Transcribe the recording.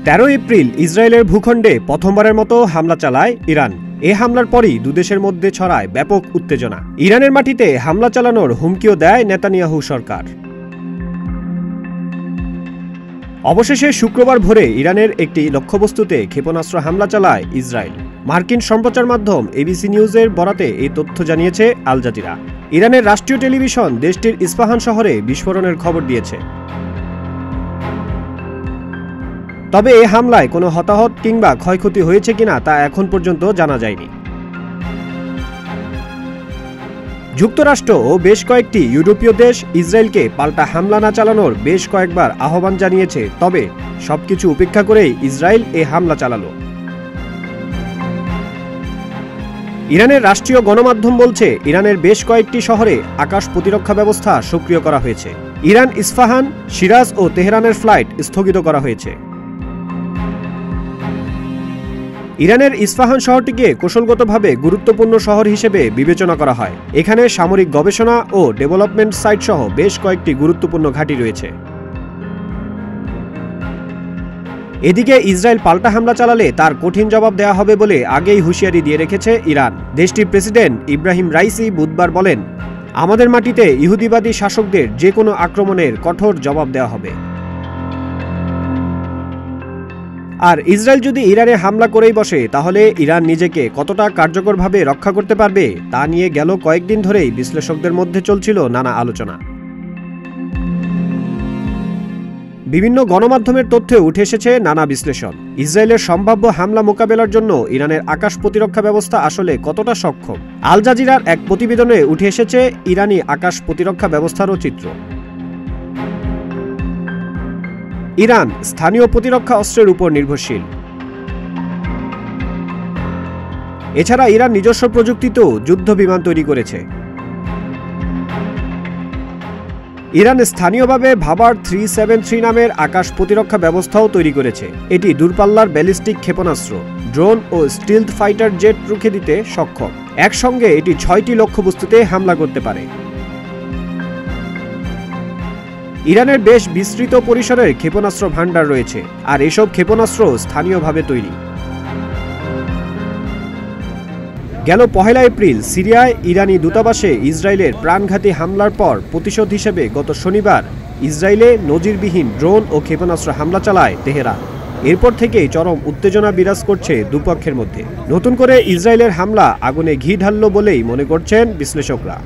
13 April ইসরায়েলের ভূখণ্ডে প্রথমবারের মতো হামলা চালায় ইরান। এ হামলার পরই দুদেশের মধ্যে ছড়ায় ব্যাপক উত্তেজনা। ইরানের মাটিতে হামলা চালানোর হুমকিও দেয় নেতানিয়াহু সরকার। অবশেষে শুক্রবার ভোরে ইরানের একটি লক্ষ্যবস্তুতে ক্ষেপণাস্ত্র হামলা চালায় ইসরায়েল। মার্কিন সম্প্রচার মাধ্যম এবিসি নিউজের বরাতে এই তথ্য জানিয়েছে আল জাজিরা। ইরানের রাষ্ট্রীয় টেলিভিশন দেশটির ইস্পাহান শহরে বিস্ফোরণের খবর দিয়েছে। তবে এই হামলায় কোনো হতাহত কিংবা ক্ষয়ক্ষতি হয়েছে কিনা তা এখন পর্যন্ত জানা যায়নি। যুক্তরাষ্ট্র ও বেশ কয়েকটি ইউরোপীয় দেশ ইসরায়েলকে পাল্টা হামলা না চালানোর বেশ কয়েকবার আহ্বান জানিয়েছে, তবে সবকিছু উপেক্ষা করেই ইসরায়েল এ হামলা চালালো। ইরানের রাষ্ট্রীয় গণমাধ্যম বলছে, ইরানের বেশ কয়েকটি শহরে আকাশ প্রতিরক্ষা ব্যবস্থা সক্রিয় করা হয়েছে। ইরান, ইস্পাহান, শিরাজ ও তেহরানের ফ্লাইট স্থগিত করা হয়েছে। ইরানের ইস্পাহান শহরটিকে কৌশলগতভাবে গুরুত্বপূর্ণ শহর হিসেবে বিবেচনা করা হয়। এখানে সামরিক গবেষণা ও ডেভেলপমেন্ট সাইট সহ বেশ কয়েকটি গুরুত্বপূর্ণ ঘাঁটি রয়েছে। এদিকে ইসরায়েল পাল্টা হামলা চালালে তার কঠিন জবাব দেওয়া হবে বলে আগেই হুঁশিয়ারি দিয়ে রেখেছে ইরান। দেশটির প্রেসিডেন্ট ইব্রাহিম রাইসি বুধবার বলেন, আমাদের মাটিতে ইহুদিবাদী শাসকদের যে কোনো আক্রমণের কঠোর জবাব দেওয়া হবে। আর ইসরায়েল যদি ইরানে হামলা করেই বসে, তাহলে ইরান নিজেকে কতটা কার্যকরভাবে রক্ষা করতে পারবে তা নিয়ে গেল কয়েকদিন ধরেই বিশ্লেষকদের মধ্যে চলছিল নানা আলোচনা। বিভিন্ন গণমাধ্যমের তথ্যে উঠে এসেছে নানা বিশ্লেষণ। ইসরায়েলের সম্ভাব্য হামলা মোকাবেলার জন্য ইরানের আকাশ প্রতিরক্ষা ব্যবস্থা আসলে কতটা সক্ষম। আল জাজিরার এক প্রতিবেদনে উঠে এসেছে ইরানি আকাশ প্রতিরক্ষা ব্যবস্থারও চিত্র। ইরান স্থানীয় প্রতিরক্ষা অস্ত্রের উপর নির্ভরশীল। এছাড়া ইরান নিজস্ব প্রযুক্তিতেও যুদ্ধ বিমান তৈরি করেছে। ইরান স্থানীয়ভাবে ভাবার 373 নামের আকাশ প্রতিরক্ষা ব্যবস্থাও তৈরি করেছে। এটি দূরপাল্লার ব্যালিস্টিক ক্ষেপণাস্ত্র, ড্রোন ও স্টিলথ ফাইটার জেট রুখে দিতে সক্ষম। একসঙ্গে এটি 6টি লক্ষ্যবস্তুতে হামলা করতে পারে। ইরানের বেশ বিস্তৃত পরিসরের ক্ষেপণাস্ত্র ভান্ডার রয়েছে, আর এসব ক্ষেপণাস্ত্র স্থানীয়ভাবে তৈরি। গেল 1 এপ্রিল সিরিয়ায় ইরানি দূতাবাসে ইসরায়েলের প্রাণঘাতী হামলার পর প্রতিশোধ হিসেবে গত শনিবার ইসরায়েলে নজিরবিহীন ড্রোন ও ক্ষেপণাস্ত্র হামলা চালায় তেহরান। এরপর থেকেই চরম উত্তেজনা বিরাজ করছে দুপক্ষের মধ্যে। নতুন করে ইসরায়েলের হামলা আগুনে ঘি ঢালল বলেই মনে করছেন বিশ্লেষকরা।